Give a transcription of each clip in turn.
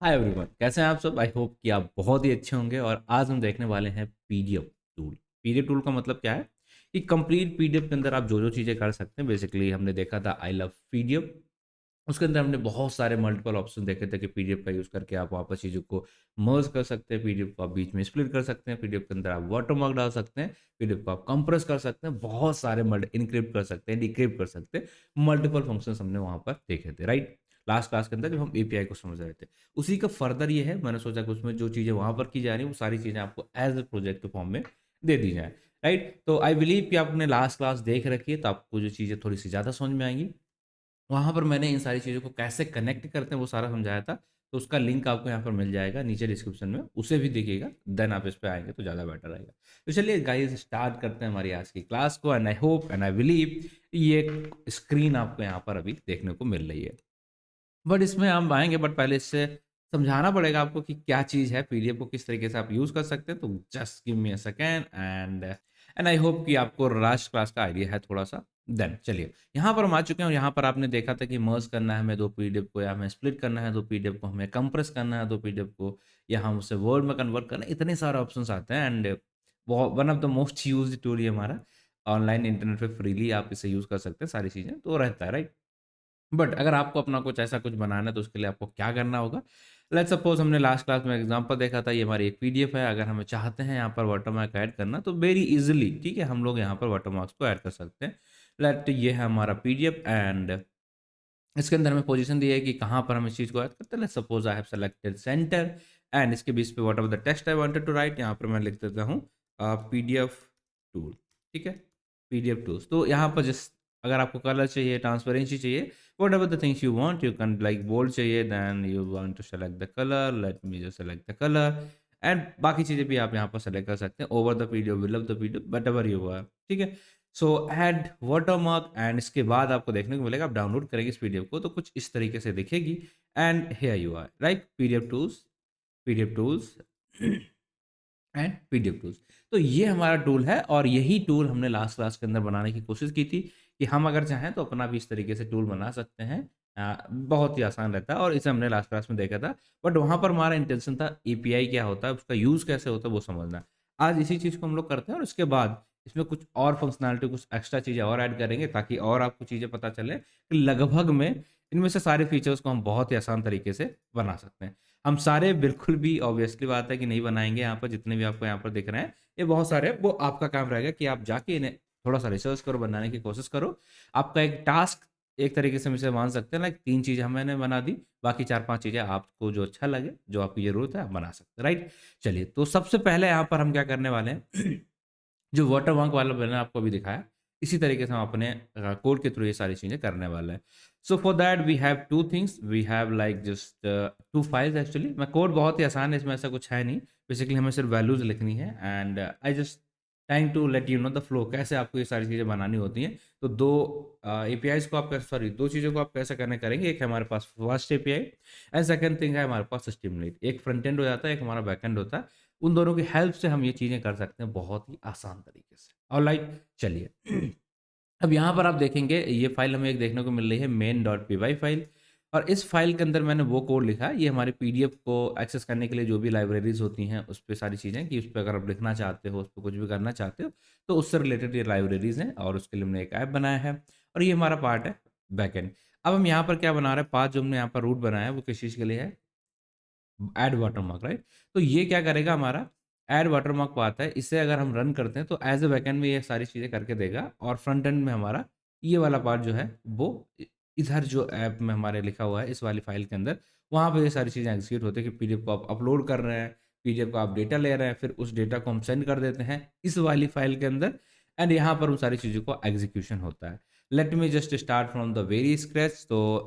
Hi everyone, कैसे हैं आप सब? आई होप कि आप बहुत ही अच्छे होंगे। और आज हम देखने वाले हैं पीडीएफ टूल। पीडीएफ टूल का मतलब क्या है कि कंप्लीट पीडीएफ के अंदर आप जो जो चीज़ें कर सकते हैं। बेसिकली हमने देखा था आई लव पीडीएफ। उसके अंदर हमने बहुत सारे मल्टीपल ऑप्शन देखे थे कि पीडीएफ का यूज़ करके आप वापस चीज़ों को मर्ज कर सकते हैं, पीडीएफ को आप बीच में स्प्लिट कर सकते हैं, पीडीएफ के अंदर आप वाटरमार्क डाल सकते हैं, पीडीएफ को आप कंप्रेस कर सकते हैं, बहुत सारे मल्ट इनक्रिप्ट कर सकते हैं, डिक्रिप्ट कर सकते हैं। मल्टीपल फंक्शंस हमने वहाँ पर देखे थे, राइट? लास्ट क्लास के अंदर जब हम एपीआई को समझ रहे थे, उसी का फर्दर ये है। मैंने सोचा कि उसमें जो चीज़ें वहाँ पर की जा रही हैं वो सारी चीज़ें आपको एज ए प्रोजेक्ट के फॉर्म में दे दी जाए, राइट? तो आई बिलीव कि आपने लास्ट क्लास देख रखी है, तो आपको जो चीज़ें थोड़ी सी ज़्यादा समझ में आएंगी। वहाँ पर मैंने इन सारी चीज़ों को कैसे कनेक्ट करते हैं वो सारा समझाया था। तो उसका लिंक आपको यहाँ पर मिल जाएगा नीचे डिस्क्रिप्शन में, उसे भी देखिएगा। देन आप इस पे आएँगे तो ज़्यादा बेटर रहेगा। तो चलिए गाइस, स्टार्ट करते हैं हमारी आज की क्लास को। And I hope and I believe ये स्क्रीन आपको यहाँ पर अभी देखने को मिल रही है। बट इसमें हम आएँगे, बट पहले इससे समझाना पड़ेगा आपको कि क्या चीज़ है, पीडीएफ को किस तरीके से आप यूज़ कर सकते हैं। तो just give me a second and I hope कि आपको लास्ट क्लास का आइडिया है थोड़ा-सा। देन चलिए, यहाँ पर हम आ चुके हैं और यहाँ पर आपने देखा था कि मर्ज करना है हमें 2 पीडीएफ को, या हमें स्प्लिट करना है 2 पीडीएफ को, हमें कंप्रेस करना है 2 पीडीएफ को, या हम उसे वर्ड में कन्वर्ट करना है। इतने सारे ऑप्शंस आते हैं। And one of the most used tool ये हमारा ऑनलाइन इंटरनेट पे फ्रीली आप इसे यूज़ कर सकते हैं, सारी चीज़ें तो रहता है, राइट? बट अगर आपको अपना कुछ ऐसा कुछ बनाना है तो उसके लिए आपको क्या करना होगा? लेट्स सपोज़ हमने लास्ट क्लास में एग्ज़ाम्पल देखा था, ये हमारी एक पीडीएफ है। अगर हमें चाहते हैं यहाँ पर वाटरमार्क ऐड करना तो वेरी ईज़िली, ठीक है, हम लोग यहाँ पर वाटरमार्क्स को ऐड कर सकते हैं। लेट ये है हमारा पीडीएफ एंड इसके अंदर हमें पोज़ीशन दी है कि कहाँ पर हम इस चीज़ को ऐड करते हैं। Let's suppose I have selected centre and इसके बेस पे whatever the text I wanted to write, यहाँ पर मैं लिख देता हूँ पीडीएफ टूल, ठीक है? PDF tools. तो यहाँ पर जस्ट अगर आपको कलर चाहिए, ट्रांसपेरेंसी चाहिए, whatever the things you want, you can like bold चाहिए, then you want to select the colour, let me just select the colour and बाकी चीज़ें भी आप यहाँ पर सेलेक्ट कर सकते हैं। Over the PDF, below the PDF, whatever you want, ठीक है? सो ऐड वाटरमार्क एंड इसके बाद आपको देखने को मिलेगा, आप डाउनलोड करेंगे इस पीडीएफ को तो कुछ इस तरीके से दिखेगी। And here you are, right? PDF tools and PDF tools. तो ये हमारा टूल है और यही टूल हमने लास्ट क्लास के अंदर बनाने की कोशिश की थी कि हम अगर चाहें तो अपना भी इस तरीके से टूल बना सकते हैं। बहुत ही आसान रहता है और इसे हमने लास्ट क्लास में देखा था। बट वहाँ पर हमारा इंटेंशन था एपीआई क्या होता है, उसका यूज़ कैसे होता है वो समझना। आज इसी चीज़ को हम लोग करते हैं और उसके बाद इसमें कुछ और फंक्शनैलिटी, कुछ एक्स्ट्रा चीज़ें और ऐड करेंगे ताकि और आपको चीज़ें पता चले कि लगभग में इनमें से सारे फीचर्स को हम बहुत ही आसान तरीके से बना सकते हैं। हम सारे बिल्कुल भी ऑब्वियसली बात है कि नहीं बनाएँगे। यहाँ पर जितने भी आपको यहाँ पर दिख रहे हैं, ये बहुत सारे, वो आपका काम रहेगा कि आप जाके इन्हें थोड़ा-सा रिसर्च करो, बनाने की कोशिश करो। आपका एक टास्क एक तरीके से हम इसे मान सकते हैं, लाइक 3 चीज़ें मैंने बना दी, बाकी 4-5 चीज़ें आपको जो अच्छा लगे, जो आपकी ज़रूरत है, आप बना सकते हैं, राइट? चलिए, तो सबसे पहले यहाँ पर हम क्या करने वाले हैं जो वाटरमार्क वाला मैंने आपको अभी दिखाया, इसी तरीके से हम अपने कोड के थ्रू ये सारी चीज़ें करने वाले हैं। So for that we have 2 things, we have like just 2 files actually. मैं कोड बहुत ही आसान है, इसमें ऐसा कुछ है नहीं। बेसिकली हमें सिर्फ वैल्यूज़ लिखनी है and I just trying to let you know the flow, कैसे आपको ये सारी चीज़ें बनानी होती हैं। तो 2 एपीआईज़ को आप कैसे, सॉरी, 2 चीज़ों को आप कैसे कनेक्ट करेंगे। एक है हमारे पास FastAPI and second thing है हमारे पास स्ट्रीमलीट। एक फ्रंट एंड हो जाता है, एक हमारा बैक एंड होता है। उन दोनों की हेल्प से हम ये चीज़ें कर सकते हैं बहुत ही आसान तरीके से। ऑलराइट, चलिए अब यहाँ पर आप देखेंगे ये फ़ाइल हमें एक देखने को मिल रही है main.py फ़ाइल। और इस फ़ाइल के अंदर मैंने वो कोड लिखा है, ये हमारे पीडीएफ को एक्सेस करने के लिए जो भी लाइब्रेरीज़ होती हैं, उस पे सारी चीज़ें कि उस पे अगर आप लिखना चाहते हो, उस पे कुछ भी करना चाहते हो, तो उससे रिलेटेड ये लाइब्रेरीज़ हैं और उसके लिए हमने एक ऐप बनाया है और ये हमारा पार्ट है बैकएंड। अब हम यहाँ पर क्या बना रहे हैं, पाथ जो हमने यहाँ पर रूट बनाया है, वो किस चीज़ के लिए है? Add watermark, right? तो ये क्या करेगा हमारा, ऐड वाटरमार्क को आता है, इसे अगर हम रन करते हैं तो एज़ अ बैकएंड में ये सारी चीज़ें करके देगा और फ्रंट एंड में हमारा ये वाला पार्ट जो है वो इधर जो ऐप में हमारे लिखा हुआ है इस वाली फाइल के अंदर, वहाँ पे ये सारी चीज़ें एग्ज़ीक्यूट होती है कि पीडीएफ को आप अपलोड कर रहे हैं, पीडीएफ का आप डेटा ले रहे हैं, फिर उस डेटा को हम सेंड कर देते हैं इस वाली फाइल के अंदर एंड यहाँ पर उन सारी चीज़ों को एग्ज़ीक्यूशन होता है। Late me just start from the very scratch. तो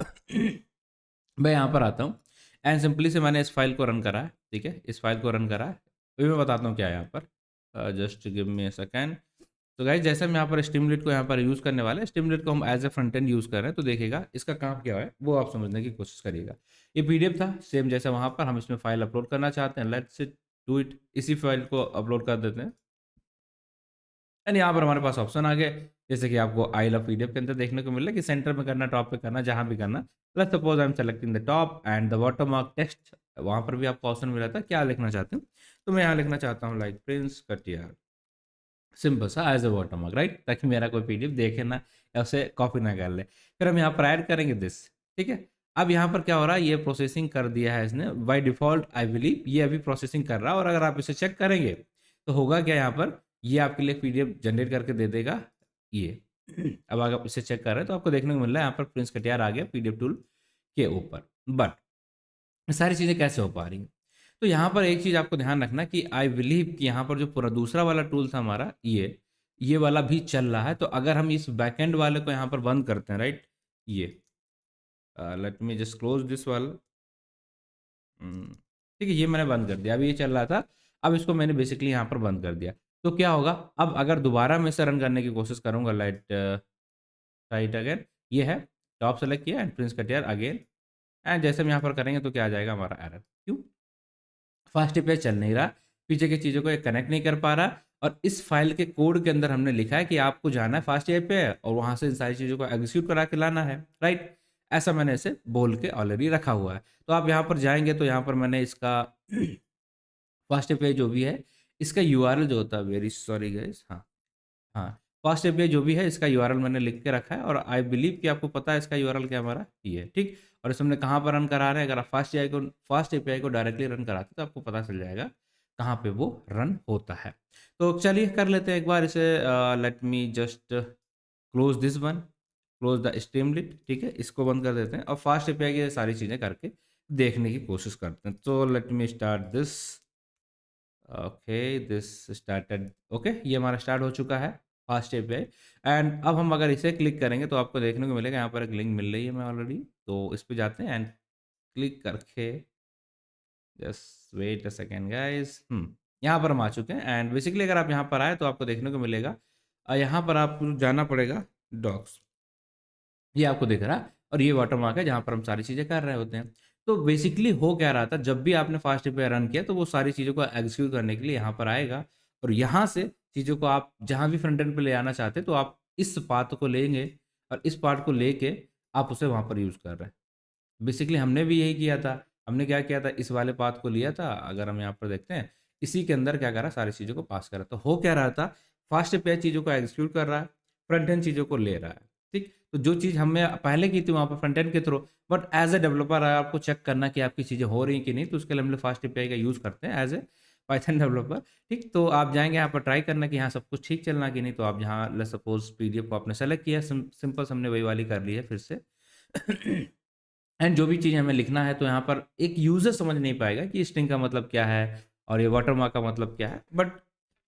मैं यहाँ पर आता हूँ एंड सिंपली से मैंने इस फाइल को रन करा है, ठीक है? इस फाइल को रन करा है। अभी मैं बताता हूँ क्या है यहाँ पर। Just give me a second. तो गाइस, जैसे हम यहाँ पर स्टीमलेट को यहाँ पर यूज़ करने वाले हैं, स्टीमलेट को हम as a front end use कर रहे हैं, तो देखिएगा इसका काम क्या है, वो आप समझने की कोशिश करिएगा। ये पीडीएफ था, सेम जैसे वहाँ पर हम इसमें फाइल अपलोड करना चाहते हैं, लेट्स इट डू इट, इसी फाइल को अपलोड कर देते हैं। एंड यहाँ पर हमारे पास ऑप्शन आ गए, जैसे कि आपको आई लव पीडीएफ के अंदर देखने को मिल रहा है कि सेंटर में करना, टॉप पे करना, जहाँ भी करना। Let's suppose I am selecting the top and the watermark text वहाँ पर भी आपको ऑप्शन मिला था क्या लिखना चाहते हैं, तो मैं यहाँ लिखना चाहता हूँ लाइक प्रिंस कटियार, सिंपल सा एज अ वाटरमार्क, राइट, ताकि मेरा कोई पीडीएफ देखे ना या उसे कॉपी ना कर ले। फिर हम यहाँ पर ऐड करेंगे दिस, ठीक है। अब यहाँ पर क्या हो रहा है, ये प्रोसेसिंग कर दिया है इसने बाय डिफॉल्ट, आई बिलीव ये अभी प्रोसेसिंग कर रहा है। और अगर आप इसे चेक करेंगे तो होगा क्या, यहाँ पर ये आपके लिए पीडीएफ जनरेट करके दे देगा ये। अब अगर आप इसे चेक कर रहे हैं तो आपको देखने को मिल रहा है यहाँ पर प्रिंस कटियार आ गया पीडीएफ टूल के ऊपर। बट सारी चीज़ें कैसे हो पा रही हैं, तो यहाँ पर एक चीज़ आपको ध्यान रखना कि आई बिलीव कि यहाँ पर जो पूरा दूसरा वाला टूल था हमारा, ये वाला भी चल रहा है। तो अगर हम इस बैकएंड वाले को यहाँ पर बंद करते हैं, राइट, ये late me just close this वाला, ठीक है, ये मैंने बंद कर दिया। अभी ये चल रहा था, अब इसको मैंने बेसिकली यहाँ पर बंद कर दिया। तो क्या होगा, अब अगर दोबारा मैं इसे रन करने की कोशिश करूँगा, राइट अगेन, ये है टॉप सेलेक्ट किया and Prince Katiyar again, and जैसे हम यहाँ पर करेंगे तो क्या आ जाएगा हमारा एरर, क्यों, फास्ट एपीआई चल नहीं रहा, पीछे की चीज़ों को ये कनेक्ट नहीं कर पा रहा। और इस फाइल के कोड के अंदर हमने लिखा है कि आपको जाना है फास्ट एपीआई और वहाँ से इन सारी चीज़ों को एग्जीक्यूट करा के लाना है, राइट। ऐसा मैंने इसे बोल के ऑलरेडी रखा हुआ है। तो आप यहाँ पर जाएंगे तो यहाँ पर मैंने इसका फास्ट एपीआई जो भी है, इसका यूआरएल जो होता है, वेरी सॉरी गाइस, हाँ हाँ, फास्ट एपीआई जो भी है इसका यूआरएल मैंने लिख के रखा है। और आई बिलीव कि आपको पता है इसका यूआरएल क्या हमारा ये है, ठीक। और इसे हमने कहाँ पर रन करा रहे हैं, अगर आप फास्ट एपीआई को डायरेक्टली रन कराते तो आपको पता चल जाएगा कहाँ पे वो रन होता है। तो चलिए कर लेते हैं एक बार इसे, let me just close this one, close the Streamlit, ठीक है, इसको बंद कर देते हैं और फास्ट एपीआई की सारी चीज़ें करके देखने की कोशिश करते हैं। तो let me start this, okay this started, okay, ये हमारा स्टार्ट हो चुका है फास्ट एपीआई। एंड अब हम अगर इसे क्लिक करेंगे तो आपको देखने को मिलेगा यहाँ पर एक लिंक मिल रही है मैं ऑलरेडी, तो इस पे जाते हैं एंड क्लिक करके, just wait a second guys, यहाँ पर हम आ चुके हैं। एंड बेसिकली अगर आप यहाँ पर आए तो आपको देखने को मिलेगा, यहाँ पर आपको जाना पड़ेगा डॉक्स, ये आपको दिख रहा है, और ये वाटरमार्क है जहाँ पर हम सारी चीज़ें कर रहे होते हैं। तो बेसिकली हो क्या रहा था, जब भी आपने फास्ट एपीआई रन किया तो वो सारी चीज़ों को एग्जीक्यूट करने के लिए यहाँ पर आएगा, और यहाँ से चीज़ों को आप जहाँ भी फ्रंट एंड पे ले आना चाहते हैं तो आप इस पाथ को लेंगे, और इस पार्ट को लेके आप उसे वहाँ पर यूज़ कर रहे हैं। बेसिकली हमने भी यही किया था। हमने क्या किया था, इस वाले पाथ को लिया था, अगर हम यहाँ पर देखते हैं, इसी के अंदर क्या करा, सारी चीज़ों को पास करा। तो हो क्या रहा था, फास्ट एपीआई चीज़ों को एग्जीक्यूट कर रहा है, फ्रंट एंड चीज़ों को ले रहा है, ठीक। तो जो चीज़ हमने पहले की थी वहाँ पर फ्रंट एंड के through, but as a developer आपको चेक करना कि आपकी चीज़ें हो रही हैं कि नहीं, तो उसके लिए हम लोग फास्ट एपीआई का यूज़ करते हैं एज ए पाइथन डेवलपर, ठीक। तो आप जाएंगे यहाँ पर ट्राई करना कि यहाँ सब कुछ ठीक चलना कि नहीं। तो आप यहाँ लेट्स सपोज पीडीएफ को आपने सेलेक्ट किया, सिंपल हमने वही वाली कर ली है फिर से। एंड जो भी चीज़ हमें लिखना है तो यहाँ पर एक यूज़र समझ नहीं पाएगा कि स्ट्रिंग का मतलब क्या है और ये वाटरमार्क का मतलब क्या है, बट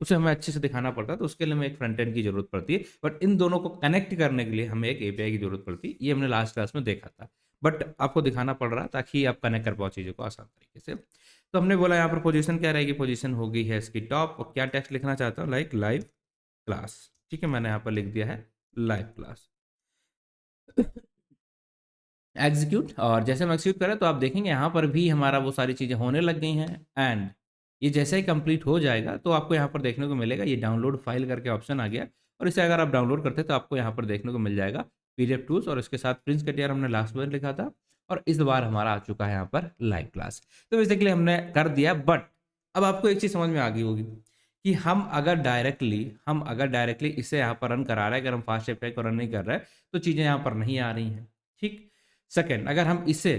उसे हमें अच्छे से दिखाना पड़ता है। तो उसके लिए हमें एक फ्रंट एंड की ज़रूरत पड़ती है, बट इन दोनों को कनेक्ट करने के लिए हमें एक एपीआई की ज़रूरत पड़ती है। ये हमने लास्ट क्लास में देखा था, बट आपको दिखाना पड़ रहा है ताकि आप कनेक्ट कर पाओ चीज़ों को आसान तरीके से। तो हमने बोला यहाँ पर पोजीशन क्या रहेगी, पोजीशन होगी है इसकी टॉप, और क्या टेक्स्ट लिखना चाहता हूँ, लाइक लाइव क्लास, ठीक है, मैंने यहाँ पर लिख दिया है लाइव क्लास, एग्जीक्यूट। और जैसे हम एग्जीक्यूट करें तो आप देखेंगे यहाँ पर भी हमारा वो सारी चीज़ें होने लग गई हैं। एंड ये जैसे ही कंप्लीट हो जाएगा तो आपको यहाँ पर देखने को मिलेगा ये डाउनलोड फाइल करके ऑप्शन आ गया, और इसे अगर आप डाउनलोड करते हैं तो आपको यहाँ पर देखने को मिल जाएगा पीडीएफ टूल्स, और इसके साथ प्रिंस कटियार हमने लास्ट बार लिखा था, और इस बार हमारा आ चुका है यहाँ पर लाइव क्लास। तो बेसिकली हमने कर दिया, बट अब आपको एक चीज़ समझ में आ गई होगी कि हम अगर डायरेक्टली इसे यहाँ पर रन करा रहे हैं, अगर हम फास्ट एपीआई को रन नहीं कर रहे हैं तो चीज़ें यहाँ पर नहीं आ रही हैं, ठीक। सेकंड, अगर हम इसे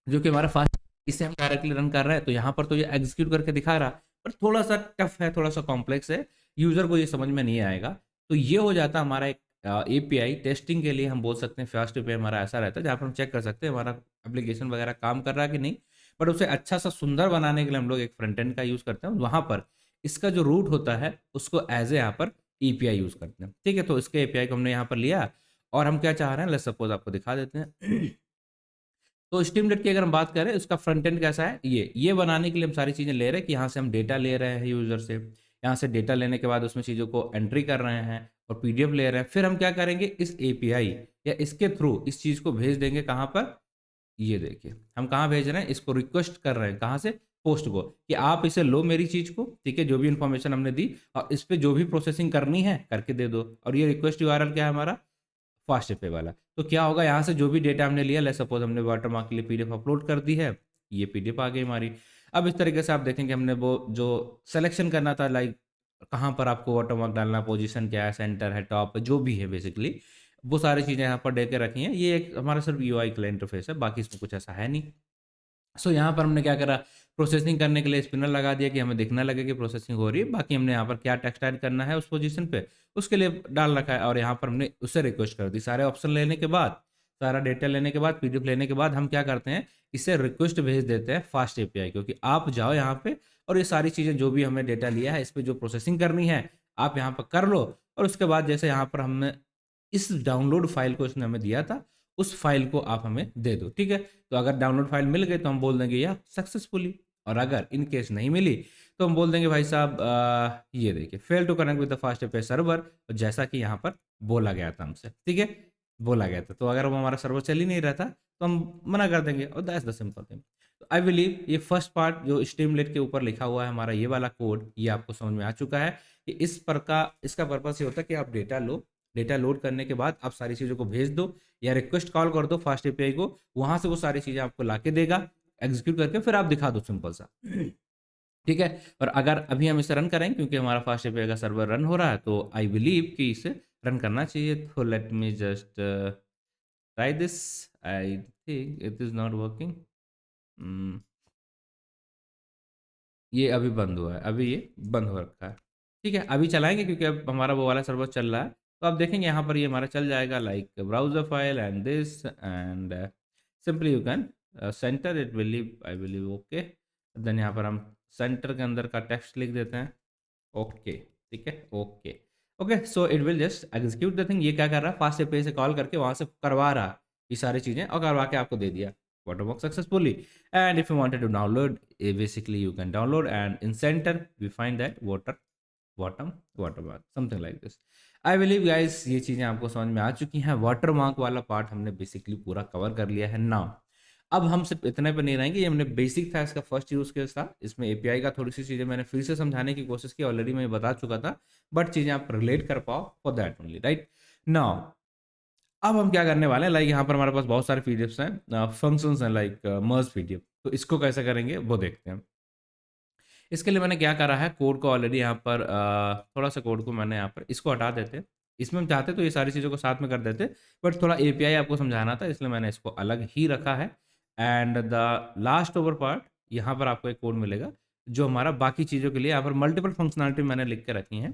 जो कि हमारा फास्ट, इसे हम डायरेक्टली रन कर रहे हैं तो यहाँ पर तो ये एग्जीक्यूट करके दिखा रहा, पर थोड़ा सा टफ है, थोड़ा सा कॉम्प्लेक्स है, यूजर को ये समझ में नहीं आएगा। तो ये हो जाता है हमारा एक एपीआई टेस्टिंग के लिए, हम बोल सकते हैं फास्ट एपीआई हमारा ऐसा रहता है जहाँ पर हम चेक कर सकते हैं हमारा एप्लीकेशन वगैरह काम कर रहा है कि नहीं। बट उसे अच्छा सा सुंदर बनाने के लिए हम लोग एक फ्रंट एंड का यूज़ करते हैं, वहाँ पर इसका जो रूट होता है उसको एज ए यहाँ पर एपीआई यूज़ करते हैं, ठीक है। तो इसके एपीआई को हमने यहाँ पर लिया, और हम क्या चाह रहे हैं, लेट्स सपोज आपको दिखा देते हैं। तो स्ट्रीमलेट की अगर हम बात करें, उसका फ्रंट एंड कैसा है, ये बनाने के लिए हम सारी चीज़ें ले रहे हैं कि यहाँ से हम डेटा ले रहे हैं यूज़र से, यहाँ से डेटा लेने के बाद उसमें चीज़ों को एंट्री कर रहे हैं और पीडीएफ ले रहे हैं। फिर हम क्या करेंगे, इस एपीआई या इसके थ्रू इस चीज़ को भेज देंगे कहाँ पर, ये देखिए हम कहाँ भेज रहे हैं, इसको रिक्वेस्ट कर रहे हैं कहाँ से, पोस्ट को, कि आप इसे लो मेरी चीज़ को, ठीक है, जो भी इन्फॉर्मेशन हमने दी, और इस पर जो भी प्रोसेसिंग करनी है करके दे दो। और ये रिक्वेस्ट यूआरएल क्या है हमारा, फास्ट एपीआई वाला। तो क्या होगा, यहाँ से जो भी डेटा हमने लिया, लेट्स सपोज हमने वाटरमार्क के लिए पीडीएफ अपलोड कर दी है, ये पीडीएफ आ गई हमारी। अब इस तरीके से आप देखेंगे हमने वो जो सिलेक्शन करना था, लाइक कहाँ पर आपको वाटरमार्क डालना, पोजीशन क्या है, सेंटर है, टॉप है, जो भी है बेसिकली वो सारी चीज़ें यहाँ पर दे के रखी हैं। ये एक हमारा सिर्फ यूआई का इंटरफेस है, बाकी इसमें कुछ ऐसा है नहीं। सो यहाँ पर हमने क्या करा, प्रोसेसिंग करने के लिए स्पिनर लगा दिया कि हमें दिखना लगे कि प्रोसेसिंग हो रही है। बाकी हमने यहाँ पर क्या टेक्स्ट ऐड करना है उस पोजीशन पे, उसके लिए डाल रखा है। और यहाँ पर हमने उससे रिक्वेस्ट कर दी। सारे ऑप्शन लेने के बाद, सारा डेटा लेने के बाद, पीडीएफ लेने के बाद हम क्या करते हैं, इसे रिक्वेस्ट भेज देते हैं फास्ट एपीआई को कि आप जाओ यहाँ पे और ये सारी चीज़ें जो भी हमने डेटा लिया है इस पर जो प्रोसेसिंग करनी है आप यहाँ पर कर लो। और उसके बाद जैसे यहाँ पर हमने इस डाउनलोड फाइल को इसने हमें दिया था, उस फाइल को आप हमें दे दो, ठीक है। तो अगर डाउनलोड फाइल मिल गई तो हम बोल देंगे या सक्सेसफुली, और अगर इन केस नहीं मिली तो हम बोल देंगे भाई साहब ये देखिए fail to connect with the fast API server, जैसा कि यहाँ पर बोला गया था हमसे, ठीक है, बोला गया था। तो अगर वो हमारा सर्वर चल ही नहीं रहा था तो हम मना कर देंगे, और दैट्स द सिंपल थिंग। तो आई बिलीव ये फर्स्ट पार्ट जो स्ट्रीमलेट के ऊपर लिखा हुआ है हमारा ये वाला कोड, ये आपको समझ में आ चुका है कि इस पर का इसका पर्पस ये होता है कि आप डेटा लो, डेटा लोड करने के बाद आप सारी चीज़ों को भेज दो या रिक्वेस्ट कॉल कर दो फास्ट एपीआई को, वहां से वो सारी चीज़ें आपको लाके देगा एग्जीक्यूट करके, फिर आप दिखा दो सिंपल सा, ठीक है। और अगर अभी हम इसे रन करें क्योंकि हमारा फास्ट एपीआई का सर्वर रन हो रहा है तो आई बिलीव कि इसे रन करना चाहिए। तो late me just try this, I think it is not working. ये अभी बंद हुआ है, अभी ये बंद हो रखा है, ठीक है। अभी चलाएंगे क्योंकि अब हमारा वो वाला सर्वर चल रहा है। तो आप देखेंगे यहाँ पर ये हमारा चल जाएगा like browser file and this and simply you can centre it, believe I believe okay. Then यहाँ पर हम सेंटर के अंदर का टेक्स्ट लिख देते हैं ओके, ठीक है, okay okay. So it will just execute the thing. ये क्या कर रहा है, फास्ट एपीआई से कॉल करके वहाँ से करवा रहा है ये सारी चीज़ें और करवा के आपको दे दिया watermark successfully। And if you wanted to download, basically you can download, and in center we find that watermark something like this। I believe guys ये चीज़ें आपको समझ में आ चुकी हैं। वाटरमार्क वाला पार्ट हमने बेसिकली पूरा कवर कर लिया है। नाउ अब हम सिर्फ इतने पर नहीं रहेंगे, ये हमने बेसिक था इसका फर्स्ट यूज़ केस था। इसमें एपीआई का थोड़ी सी चीज़ें मैंने फिर से समझाने की कोशिश की, ऑलरेडी मैं बता चुका था, बट चीज़ें आप रिलेट कर पाओ for that only, right. Now अब हम क्या करने वाले हैं, लाइक यहाँ पर हमारे पास बहुत सारे पीडीएफ्स हैं, फंक्शंस हैं लाइक मर्ज पीडीएफ, तो इसको कैसे करेंगे वो देखते हैं। इसके लिए मैंने क्या करा है, कोड को ऑलरेडी यहाँ पर थोड़ा सा कोड को मैंने यहाँ पर इसको हटा देते, इसमें हम चाहते तो ये सारी चीज़ों को साथ में कर देते, बट थोड़ा एपीआई आपको समझाना था इसलिए मैंने इसको अलग ही रखा है। And the last over part यहाँ पर आपको एक कोड मिलेगा जो हमारा बाकी चीज़ों के लिए यहाँ पर मल्टीपल फंक्शनलिटी मैंने लिख के रखी हैं,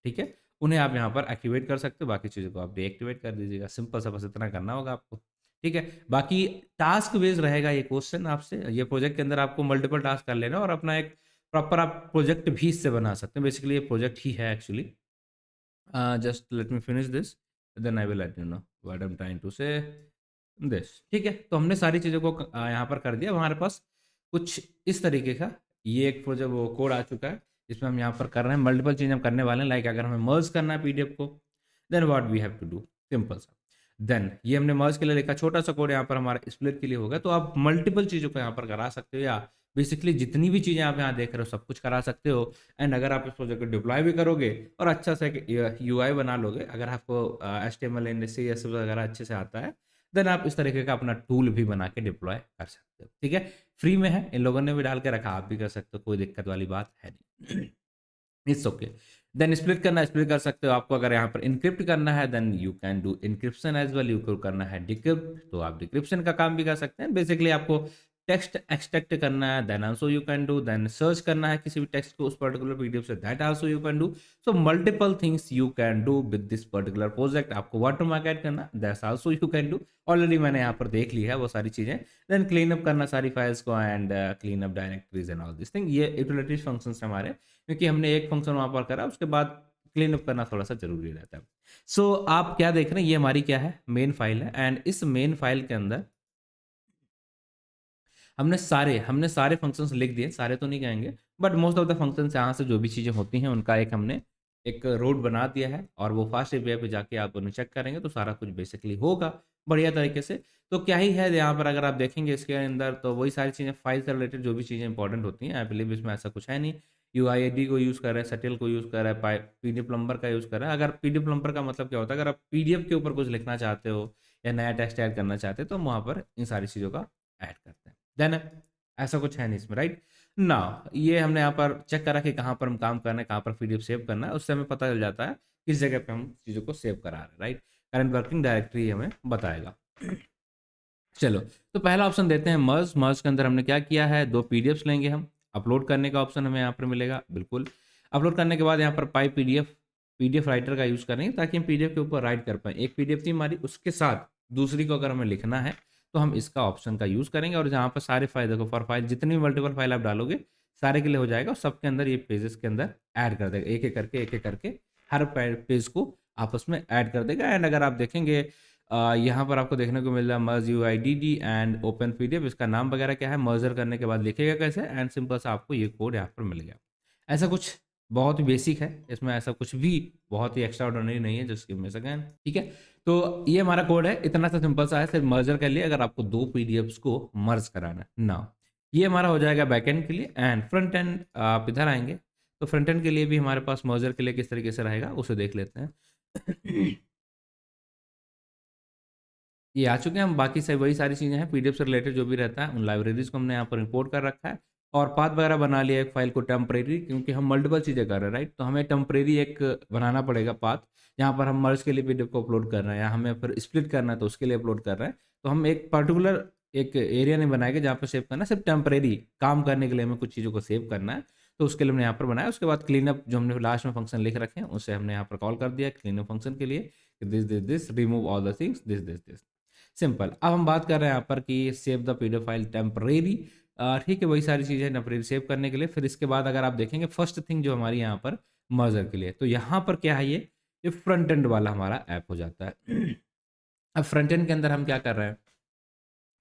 ठीक है, उन्हें आप यहाँ पर एक्टिवेट कर सकते हो, बाकी चीज़ों को आप डीएक्टिवेट कर दीजिएगा। सिंपल सा बस इतना करना होगा आपको, ठीक है। बाकी टास्क बेस्ड रहेगा ये क्वेश्चन आपसे, ये प्रोजेक्ट के अंदर आपको मल्टीपल टास्क कर लेना और अपना एक प्रॉपर आप प्रोजेक्ट भी इससे बना सकते हैं। बेसिकली ये प्रोजेक्ट ही है actually. Just let me finish this then I will let you know what I am trying to say this, ठीक है। तो हमने सारी चीज़ों को यहाँ पर कर दिया। हमारे पास कुछ इस तरीके का ये एक प्रोजेक्ट वो कोड आ चुका है जिसमें हम यहाँ पर कर रहे हैं, मल्टीपल चीज़ हम करने वाले हैं। लाइक अगर हमें मर्ज करना है पीडीएफ को, then what we have to do, simple सा। देन ये हमने मर्ज के लिए लिखा, छोटा सा कोड यहाँ पर हमारा स्प्लिट के लिए होगा। तो आप मल्टीपल चीज़ों को यहाँ पर करा सकते हो, या बेसिकली जितनी भी चीज़ें आप यहाँ देख रहे हो सब कुछ करा सकते हो। एंड अगर आप इस प्रोजेक्ट को डिप्लॉय भी करोगे और अच्छा से यूआई बना लोगे, अगर आपको HTML एंड CSS वगैरह अच्छे से आता है, देन आप इस तरीके का अपना टूल भी बना के डिप्लॉय कर सकते हो, ठीक है। फ्री में है, इन लोगों ने भी डाल के रखा, आप भी कर सकते हो, कोई दिक्कत वाली बात है नहीं। It's okay. देन स्प्लिट करना है, स्प्लिट कर सकते हो। आपको अगर यहाँ पर इनक्रिप्ट करना है then you can do encryption as well. You को करना है डिक्रिप्ट तो आप डिक्रिप्शन का काम भी कर सकते हैं। बेसिकली आपको टेक्स्ट एक्सट्रैक्ट करना है then also you can do. Then search करना है किसी भी टेक्स्ट को उस पर्टिकुलर पीडीएफ से, that also you can do. So multiple things you can do with this particular project. आपको वाटरमार्क ऐड करना, that's also you can do. Already मैंने यहाँ पर देख लिया है वो सारी चीज़ें। देन क्लीन अप करना सारी फाइल्स को and clean up directories and all this thing. ये यूटिलिटीज फंक्शंस हमारे, क्योंकि हमने एक फंक्शन वहाँ पर करा उसके बाद क्लीन अप करना थोड़ा सा जरूरी रहता है। सो आप क्या देख रहे हैं, ये हमारी क्या है, मेन फाइल है। एंड इस मेन फाइल के अंदर हमने सारे फंक्शंस लिख दिए, सारे तो नहीं कहेंगे but most of the functions यहाँ से जो भी चीज़ें होती हैं उनका एक हमने एक रोड बना दिया है। और वो फास्ट एपीआई पे जाके आप उन्हें चेक करेंगे तो सारा कुछ बेसिकली होगा बढ़िया तरीके से। तो क्या ही है यहाँ पर, अगर आप देखेंगे इसके अंदर तो वही सारी चीज़ें फाइल से रिलेटेड जो भी चीज़ें इंपॉर्टेंट होती हैं। आई बिलीव इसमें ऐसा कुछ है नहीं। यूआईडी को यूज़ कर रहे हैं, सटिल को यूज़ कर रहा है, पीडीएफ प्लम्बर का यूज़ कर रहा है। अगर पीडीएफ प्लम्बर का मतलब क्या होता है, अगर आप पीडीएफ के ऊपर कुछ लिखना चाहते हो या नया टेक्स्ट ऐड करना चाहते हो तो हम वहाँ पर इन सारी चीज़ों का ऐड करते हैं। देन ऐसा कुछ है नहीं इसमें, राइट ना। ये हमने यहाँ पर चेक करा कि कहाँ पर हम काम करना है, कहाँ पर पीडीएफ सेव करना है, उससे हमें पता चल जाता है किस जगह पे हम चीज़ों को सेव करा रहे हैं, राइट। करंट वर्किंग डायरेक्टरी हमें बताएगा। चलो, तो पहला ऑप्शन देते हैं मर्ज। मर्ज के अंदर हमने क्या किया है, दो पीडीएफ्स लेंगे हम। अपलोड करने का ऑप्शन हमें यहाँ पर मिलेगा, बिल्कुल। अपलोड करने के बाद यहाँ पर पाई पीडीएफ, पीडीएफ राइटर का यूज़ करेंगे ताकि हम पीडीएफ के ऊपर राइट कर पाएँ। एक पीडीएफ थी हमारी, उसके साथ दूसरी को अगर हमें लिखना है तो हम इसका ऑप्शन का यूज़ करेंगे। और जहाँ पर सारे फाइल देखो, फॉर फाइल जितनी भी मल्टीपल फाइल आप डालोगे सारे के लिए हो जाएगा, और सबके अंदर ये पेजेस के अंदर ऐड कर देगा, एक एक करके हर पेज को आपस में ऐड कर देगा। एंड अगर आप देखेंगे यहाँ पर आपको देखने को मिल रहा है merge U I D D and open PDF, इसका नाम वगैरह क्या है, मर्जर करने के बाद लिखेगा कैसे, एंड सिंपल सा आपको ये कोड यहाँ पर मिल गया। ऐसा कुछ बहुत ही बेसिक है, इसमें ऐसा कुछ भी बहुत ही एक्स्ट्रा ऑर्डिनरी नहीं है, just give me a second, ठीक है। तो ये हमारा कोड है, इतना सा सिंपल सा है, सिर्फ मर्जर के लिए अगर आपको दो पीडीएफ्स को मर्ज कराना है ना। ये हमारा हो जाएगा बैकएंड के लिए। एंड फ्रंट एंड आप इधर आएंगे तो फ्रंट एंड के लिए भी हमारे पास मर्जर के लिए किस तरीके से रहेगा उसे देख लेते हैं। ये आ चुके हैं हम, बाकी सब वही सारी चीज़ें हैं, पीडीएफ से रिलेटेड जो भी रहता है उन लाइब्रेरीज को हमने यहाँ पर इंपोर्ट कर रखा है। और पाथ वगैरह बना लिया एक फाइल को टेम्परेरी, क्योंकि हम मल्टीपल चीज़ें कर रहे हैं, राइट। तो हमें टेम्परेरी एक बनाना पड़ेगा पाथ, जहाँ पर हम मर्ज के लिए पीडीएफ को अपलोड कर रहे हैं, या हमें फिर स्प्लिट करना है तो उसके लिए अपलोड कर रहे हैं। तो हम एक पर्टिकुलर एक एरिया नहीं बनाएंगे जहाँ पर सेव करना है, सिर्फ टेम्परेरी काम करने के लिए हमें कुछ चीज़ों को सेव करना है। तो उसके लिए हमने यहाँ पर बनाया। उसके बाद क्लीनअप जो हमने लास्ट में फंक्शन लिख रखे हैं उसे हमने यहाँ पर कॉल कर दिया क्लीनअप फंक्शन के लिए, this this this remove all the things, this this this, simple. अब हम बात कर रहे हैं यहाँ पर कि save the PDF file temporary, ठीक है, वही सारी चीज़ें टेम्परेरी सेव करने के लिए। फिर इसके बाद अगर आप देखेंगे फर्स्ट थिंग जो हमारी यहाँ पर मर्जर के लिए, तो यहाँ पर क्या है, ये फ्रंट एंड वाला हमारा ऐप हो जाता है। अब फ्रंट एंड के अंदर हम क्या कर रहे हैं,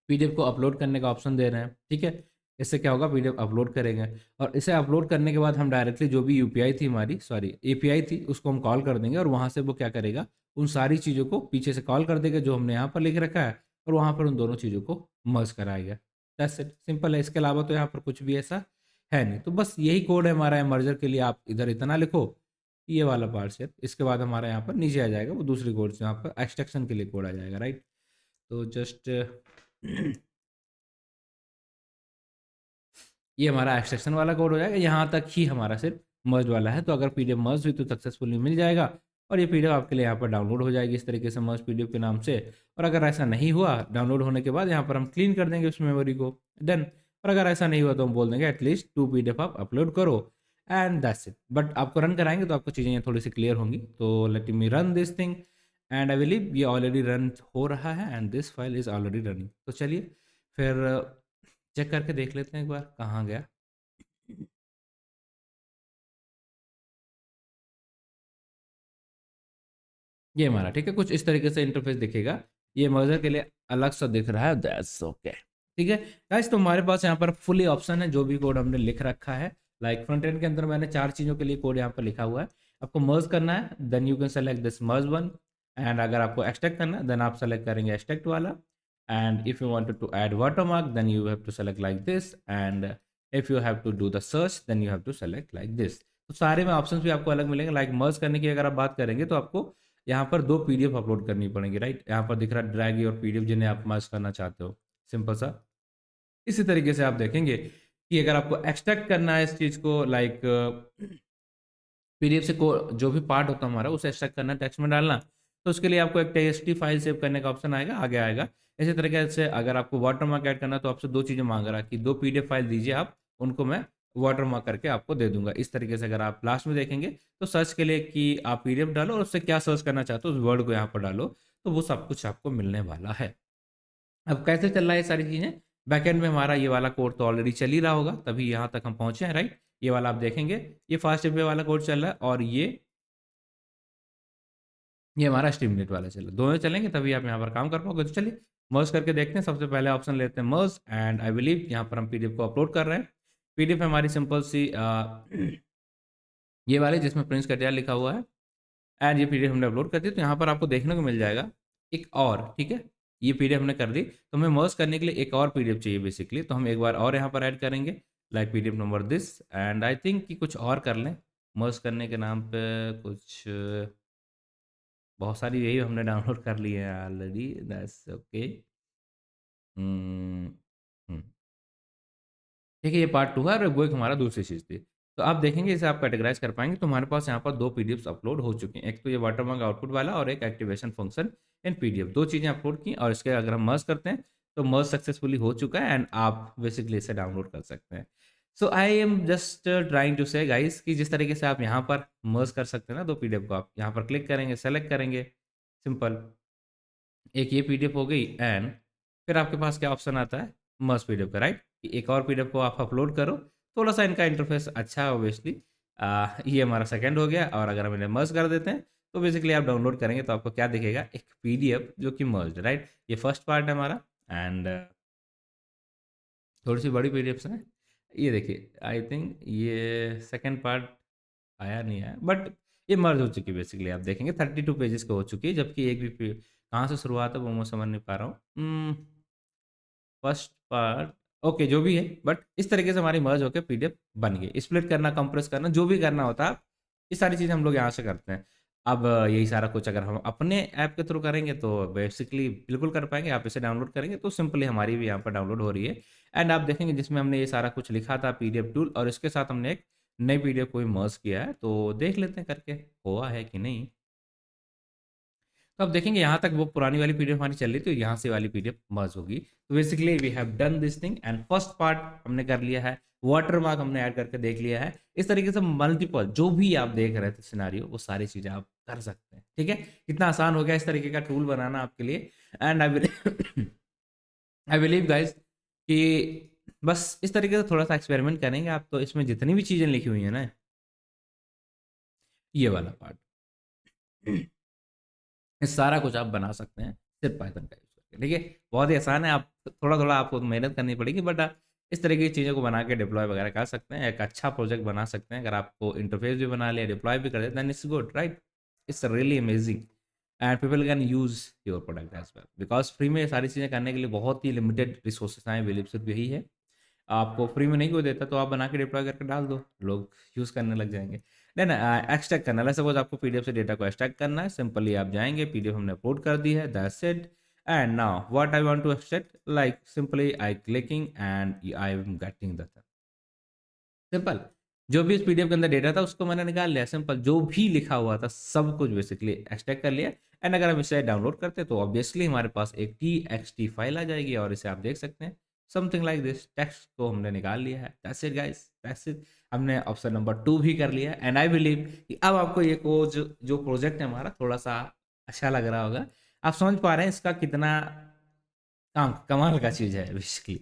पीडीएफ को अपलोड करने का ऑप्शन दे रहे हैं, ठीक है। इससे क्या होगा, पीडीएफ अपलोड करेंगे, और इसे अपलोड करने के बाद हम डायरेक्टली जो भी यूपीआई थी हमारी, सॉरी एपीआई थी, उसको हम कॉल कर देंगे, और वहाँ से वो क्या करेगा, उन सारी चीज़ों को पीछे से कॉल कर देगा जो हमने यहाँ पर लिख रखा है, और वहाँ पर उन दोनों चीज़ों को मर्ज कराएगा। दैट्स इट, सिंपल है। इसके अलावा तो यहाँ पर कुछ भी ऐसा है नहीं। तो बस यही कोड है हमारा मर्जर के लिए। आप इधर इतना लिखो, ये वाला पार्ट से, इसके बाद हमारा यहाँ पर नीचे आ जाएगा वो दूसरी कोड से, यहाँ पर एक्सट्रैक्शन के लिए कोड आ जाएगा, राइट। तो जस्ट ये हमारा एक्सट्रैक्शन वाला कोड हो जाएगा। यहाँ तक ही हमारा सिर्फ मर्ज वाला है। तो अगर पीडीएफ मर्ज हुई तो सक्सेसफुली मिल जाएगा, और ये पीडीएफ आपके लिए यहाँ पर डाउनलोड हो जाएगी इस तरीके से, मर्ज पीडीएफ के नाम से। और अगर ऐसा नहीं हुआ, डाउनलोड होने के बाद यहाँ पर हम क्लीन कर देंगे उस मेमोरी को, डन। और अगर ऐसा नहीं हुआ तो हम बोल देंगे एटलीस्ट 2 पीडीएफ आप अपलोड करो, एंड दैट्स इट। बट आपको रन कराएंगे तो आपको चीज़ें यहाँ थोड़ी सी क्लियर होंगी। तो let me run this thing, and I believe ये ऑलरेडी रन हो रहा है, and this file is already running. तो चलिए फिर चेक करके देख लेते हैं एक बार कहाँ गया। ये हमारा ठीक है, कुछ इस तरीके से इंटरफेस दिखेगा। ये मर्जर के लिए अलग सा दिख रहा है, दैट्स ओके, ठीक है। गाइस, तो हमारे पास यहाँ पर फुली ऑप्शन है, जो भी कोड हमने लिख रखा है। लाइक फ्रंट एंड के अंदर मैंने 4 चीज़ों के लिए कोड यहाँ पर लिखा हुआ है। आपको मर्ज करना है, then you can select this merge one. And अगर आपको एक्सट्रैक्ट करना है देन आप सेलेक्ट करेंगे एक्सट्रैक्ट वाला। And if you wanted to add watermark then you have to select like this. And if you have to do the search then you have to select like this. तो सारे में options भी आपको अलग मिलेंगे। Like मर्ज करने की अगर आप बात करेंगे तो आपको यहाँ पर 2 पीडीएफ अपलोड करनी पड़ेगी, राइट। यहाँ पर दिख रहा है ड्रैग योर पीडीएफ, जिन्हें आप मर्ज करना चाहते हो, सिंपल सा। इसी तरीके से आप देखेंगे कि अगर आपको एक्सट्रैक्ट करना है इस चीज़ को, लाइक पीडीएफ से को जो भी पार्ट होता है हमारा उसे एक्सट्रैक्ट करना, टेक्स्ट में डालना, तो उसके लिए आपको एक टेक्स्ट फाइल सेव करने का ऑप्शन आएगा, आगे आएगा। इसी तरीके से अगर आपको वाटरमार्क ऐड करना है तो आपसे 2 चीज़ें मांग रहा है कि 2 पीडीएफ फाइल दीजिए आप, उनको मैं वाटरमार्क करके आपको दे दूंगा। इस तरीके से अगर आप लास्ट में देखेंगे तो सर्च के लिए कि आप पीडीएफ डालो और उससे क्या सर्च करना चाहते हो उस वर्ड को यहाँ पर डालो, तो वो सब कुछ आपको मिलने वाला है। अब कैसे चल रहा है ये सारी चीज़ें, बैकएंड में हमारा ये वाला कोड तो ऑलरेडी चल ही रहा होगा, तभी यहाँ तक हम पहुँचे हैं, राइट। ये वाला आप देखेंगे, ये फास्ट एपीआई वाला कोड चल रहा है, और ये हमारा स्ट्रीमनेट वाला चल रहा है। दोनों चलेंगे तभी आप यहाँ पर काम कर पाओगे। तो चलिए मर्ज करके देखते हैं। सबसे पहले ऑप्शन लेते हैं मर्ज, एंड आई बिलीव यहाँ पर हम पीडीएफ को अपलोड कर रहे हैं। पीडीएफ हमारी सिंपल सी ये वाली जिसमें प्रिंस कटिया लिखा हुआ है, एंड ये पीडीएफ हमने अपलोड कर दी। तो यहाँ पर आपको देखने को मिल जाएगा एक और, ठीक है, ये पीडीएफ हमने कर दी। तो हमें मर्ज करने के लिए एक और पीडीएफ चाहिए बेसिकली, तो हम एक बार और यहाँ पर ऐड करेंगे, like PDF number this. And I think कि कुछ और कर लें मर्ज करने के नाम पे, कुछ बहुत सारी यही हमने डाउनलोड कर ली है ऑलरेडी, दैट्स ओके। ठीक है, ये पार्ट 2 है और वो एक हमारा दूसरी चीज़ थी। तो आप देखेंगे इसे आप कैटेगराइज़ कर पाएँगे तो हमारे पास यहाँ पर 2 पीडीएफ्स अपलोड हो चुकी हैं। एक तो ये वाटरमार्क आउटपुट वाला और एक एक्टिवेशन फंक्शन इन पीडीएफ 2 चीज़ें अपलोड की और इसके अगर हम मर्ज करते हैं तो मर्ज सक्सेसफुली हो चुका है एंड आप बेसिकली इसे डाउनलोड कर सकते हैं। So I am just trying to say guys कि जिस तरीके से आप यहाँ पर मर्ज कर सकते हैं ना 2 पीडीएफ को आप यहाँ पर क्लिक करेंगे, सेलेक्ट करेंगे, सिंपल। एक ये पीडीएफ हो गई एंड फिर आपके पास क्या ऑप्शन आता है मर्ज पीडीएफ का, राइट? कि एक और पीडीएफ को आप अपलोड करो। थोड़ा सा इनका इंटरफेस अच्छा है ऑब्वियसली। ये हमारा सेकंड हो गया और अगर हम इन्हें मर्ज कर देते हैं तो बेसिकली आप डाउनलोड करेंगे तो आपको क्या दिखेगा, एक पीडीएफ जो कि मर्ज, राइट? ये फर्स्ट पार्ट है हमारा एंड थोड़ी सी बड़ी पीडीएफ्स हैं। ये देखिए आई थिंक ये सेकंड पार्ट आया नहीं है बट ये मर्ज हो चुकी है बेसिकली। आप देखेंगे 32 पेजेस का हो चुकी है जबकि एक भी कहाँ से शुरुआत है वो मैं समझ नहीं पा रहा हूँ। फर्स्ट पार्ट ओके जो भी है बट इस तरीके से हमारी मर्ज होकर पीडीएफ बन गई। स्प्लिट करना, कंप्रेस करना, जो भी करना होता है ये सारी चीज़ें हम लोग यहाँ से करते हैं। अब यही सारा कुछ अगर हम अपने ऐप के थ्रू करेंगे तो बेसिकली बिल्कुल कर पाएंगे। आप इसे डाउनलोड करेंगे तो सिंपली हमारी भी यहाँ पर डाउनलोड हो रही है एंड आप देखेंगे जिसमें हमने ये सारा कुछ लिखा था पीडीएफ टूल और इसके साथ हमने एक नई पीडीएफ को भी मर्ज किया है। तो देख लेते हैं करके हुआ है कि नहीं। तो आप देखेंगे यहाँ तक वो पुरानी वाली पीडीएफ हमारी चल रही थी, तो यहाँ से वाली पीडीएफ मर्ज होगी। तो basically we have done this thing and first part हमने कर लिया है, वाटरमार्क हमने ऐड करके देख लिया है। इस तरीके से मल्टीपल जो भी आप देख रहे थे सिनारियो वो सारी चीज़ें आप कर सकते हैं। ठीक है, कितना आसान हो गया इस तरीके का टूल बनाना आपके लिए। एंड आई बिलीव गाइज कि बस इस तरीके से थोड़ा सा एक्सपेरिमेंट करेंगे आप तो इसमें जितनी भी चीज़ें लिखी हुई है ना, ये वाला पार्ट, ये सारा कुछ आप बना सकते हैं सिर्फ पाइथन का यूज़ करके। ठीक है, बहुत ही आसान है। आप थोड़ा थोड़ा आपको मेहनत करनी पड़ेगी बट इस तरीके की चीज़ों को बना के डिप्लॉय वगैरह कर सकते हैं। एक अच्छा प्रोजेक्ट बना सकते हैं। अगर आपको इंटरफेस भी बना लिया, डिप्लॉय भी कर दिया, then it's good, right? It's really amazing and people can use your product as well because free में ये सारी चीज़ें करने के लिए बहुत ही लिमिटेड रिसोर्सेज आए, बिलीव सिर्फ यही है। आपको फ्री में नहीं कोई देता तो आप बना के डिप्लॉय करके डाल दो, लोग यूज़ करने लग जाएंगे। देन एक्सट्रैक्ट करना है, सपोज आपको पीडीएफ से डेटा को एक्सट्रैक्ट करना है, सिंपली आप जाएंगे, पीडीएफ हमने अपलोड कर दी है, that's it. And now what I want to extract, like simply I clicking and I am getting the simple. जो भी इस पीडीएफ के अंदर डेटा था उसको मैंने निकाल लिया, सिंपल। जो भी लिखा हुआ था सब कुछ बेसिकली एक्सट्रैक्ट कर लिया एंड अगर हम इसे डाउनलोड करते तो ऑब्वियसली हमारे पास एक txt फाइल आ जाएगी और इसे आप देख सकते हैं समथिंग लाइक दिस। टेक्स्ट को हमने निकाल लिया है, that's it guys, that's it. हमने ऑप्शन नंबर 2 भी कर लिया एंड आई बिलीव कि अब आपको ये को जो प्रोजेक्ट है हमारा थोड़ा सा अच्छा लग रहा होगा। आप समझ पा रहे हैं इसका कितना काम कमाल का चीज़ है बेसिकली।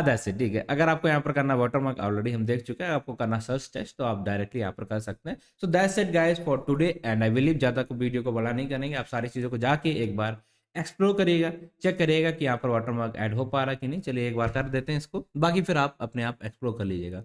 दैट्स इट, ठीक है। अगर आपको यहाँ पर करना वाटरमार्क ऑलरेडी हम देख चुके हैं, आपको करना सर्च टेस्ट तो आप डायरेक्टली यहाँ पर कर सकते हैं। So that's it guys for today and I believe ज़्यादा को वीडियो को बड़ा नहीं करेंगे। आप सारी चीज़ों को जाके एक बार एक्सप्लोर करिएगा, चेक करिएगा कि यहाँ पर वाटरमार्क ऐड हो पा रहा है कि नहीं। चलिए एक बार कर देते हैं इसको, बाकी फिर आप अपने आप एक्सप्लोर कर लीजिएगा।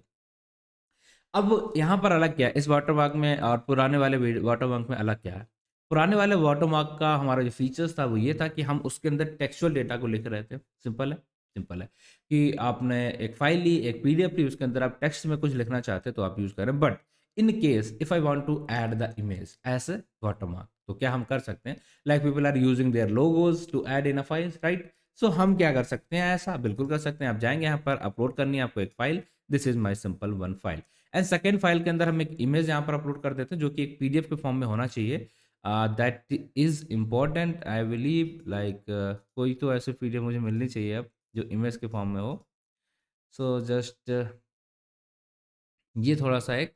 अब यहाँ पर अलग क्या है इस वाटरमार्क में और पुराने वाले वाटरमार्क में अलग क्या है? पुराने वाले वाटरमार्क का हमारा जो फीचर्स था वो ये था कि हम उसके अंदर टेक्सचुअल डेटा को लिख रहे थे। सिंपल है, सिंपल है कि आपने एक फाइल ली, एक पीडीएफ ली, उसके अंदर आप टेक्स्ट में कुछ लिखना चाहते हैं तो आप यूज़ करें। But in case if I want to add the image as a watermark तो क्या हम कर सकते हैं? Like people are using their logos to add in a file, right? So हम क्या कर सकते हैं? ऐसा बिल्कुल कर सकते हैं। आप जाएंगे यहाँ पर, अपलोड करनी है आपको एक file, this is my simple one file and second file के अंदर हम एक इमेज यहाँ पर अपलोड कर देते हैं जो कि एक पीडीएफ के फॉर्म में होना चाहिए। That is important I believe. Like कोई तो ऐसे पीडीएफ मुझे मिलनी चाहिए अब जो इमेज के फॉर्म में हो। सो जस्ट ये थोड़ा सा एक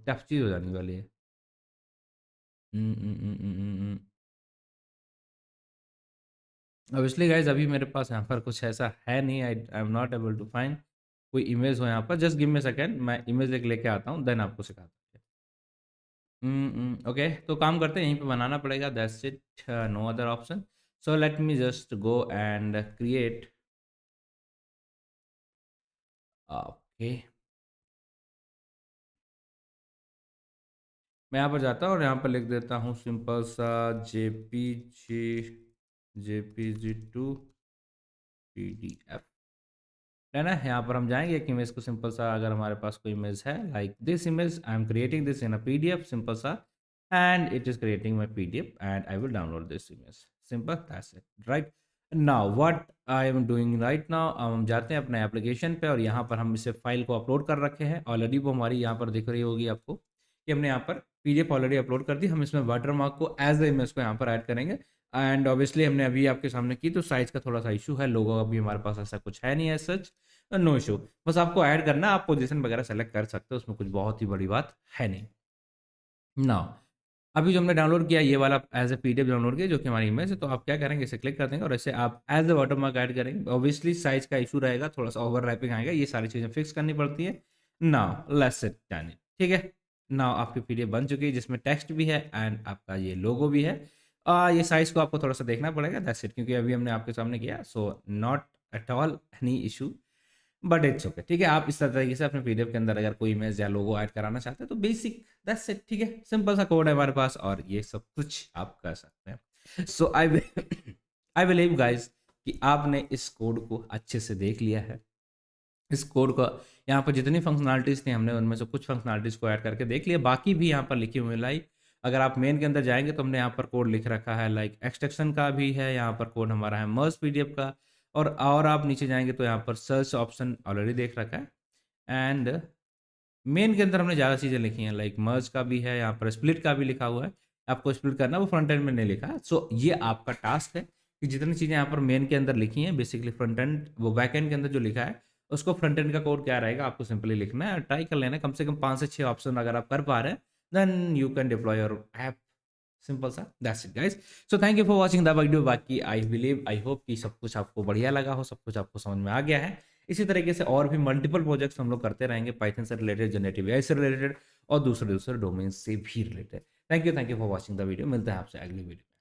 टफ चीज़ हो जाने वाली है। ऑब्वियसली गाइज अभी मेरे पास यहाँ पर कुछ ऐसा है नहीं, I am not able to find कोई इमेज हो यहाँ पर। जस्ट गिव मी सेकेंड, मैं इमेज एक लेके आता हूँ देन आपको सिखाता हूँ। ओके, तो काम करते हैं, यहीं पे बनाना पड़ेगा, that's it, no other option. So let me just go and create. Okay, मैं यहाँ पर जाता हूँ और यहाँ पर लिख देता हूँ सिंपल सा JPG 2 PDF। है ना, यहाँ पर हम जाएंगे एक इमेज को सिंपल सा, अगर हमारे पास कोई इमेज है like this image, I am creating this in a PDF simple सा and it is creating my PDF and I will download this image, simple that's it, right? Now what I am doing right now, हम जाते हैं अपने application पे और यहाँ पर हम इसे फाइल को अपलोड कर रखे हैं ऑलरेडी। वो हमारी यहाँ पर दिख रही होगी आपको कि हमने यहाँ पर पीडीएफ ऑलरेडी अपलोड कर दी। हम इसमें वाटरमार्क को एज ए इमेज को यहाँ पर ऐड करेंगे एंड ऑब्वियसली हमने अभी आपके सामने की तो साइज का थोड़ा सा इशू है, लोगो अभी हमारे पास ऐसा कुछ है नहीं है सच, नो इशू। बस आपको ऐड करना, आप पोजीशन वगैरह सेलेक्ट कर सकते हो, उसमें कुछ बहुत ही बड़ी बात है नहीं। नाउ अभी जो हमने डाउनलोड किया ये वाला एज ए पीडीएफ डाउनलोड किया जो कि हमारी इमेज है, तो आप क्या करेंगे इसे क्लिक कर देंगे और इसे आप एज ए वाटरमार्क ऐड करेंगे। ऑब्वियसली साइज का इशू रहेगा, थोड़ा सा ओवरलैपिंग आएगा, ये सारी चीज़ें फिक्स करनी पड़ती है। Now let's it done it, ठीक है। नाउ आपकी पीडीएफ बन चुकी है जिसमें टेक्स्ट भी है एंड आपका ये लोगो भी है। ये साइज को आपको थोड़ा सा देखना पड़ेगा, दैट्स इट, क्योंकि अभी हमने आपके सामने किया, so not at all any issue, but it's okay, ठीक है। आप इस तरीके से अपने पीडीएफ के अंदर अगर कोई इमेज या लोगो ऐड कराना चाहते हैं तो बेसिक दैट्स इट, ठीक है। सिंपल सा कोड है हमारे पास और ये सब कुछ आप कर सकते हैं। सो आई बिलीव गाइस कि आपने इस कोड को अच्छे से देख लिया है। इस कोड का यहाँ पर जितनी फंक्शनलिटीज़ थी हमने उनमें से कुछ फंक्शनलिटीज़ को ऐड करके देख लिया, बाकी भी यहाँ पर लिखी हुई लाइक अगर आप मेन के अंदर जाएंगे तो हमने यहाँ पर कोड लिख रखा है, लाइक एक्सट्रैक्शन का भी है यहाँ पर कोड हमारा है, मर्ज पीडीएफ का, और आप नीचे जाएंगे तो यहाँ पर सर्च ऑप्शन ऑलरेडी देख रखा है एंड मेन के अंदर हमने ज़्यादा चीज़ें लिखी हैं, लाइक मर्ज का भी है, यहाँ पर स्प्लिट का भी लिखा हुआ है। आपको स्प्लिट करना, वो फ्रंट एंड में नहीं लिखा है। सो ये आपका टास्क है कि जितनी चीज़ें यहाँ पर मेन के अंदर लिखी हैं बेसिकली फ्रंट एंड वो बैक एंड के अंदर जो लिखा है उसको फ्रंट एंड का कोड क्या रहेगा आपको सिंपली लिखना है और ट्राई कर लेना, कम से कम 5 से 6 ऑप्शन अगर आप कर पा रहे हैं then you can deploy your app, simple सा, that's it guys. So thank you for watching the video. बाकी आई बिलीव आई होप कि सब कुछ आपको बढ़िया लगा हो, सब कुछ आपको समझ में आ गया है। इसी तरीके से और भी मल्टीपल प्रोजेक्ट्स हम लोग करते रहेंगे पाइथन से रिलेटेड, जनरेटिव एआई से रिलेटेड और दूसरे दूसरे डोमेन से भी related. Thank you for watching the video. मिलते हैं आपसे अगली वीडियो।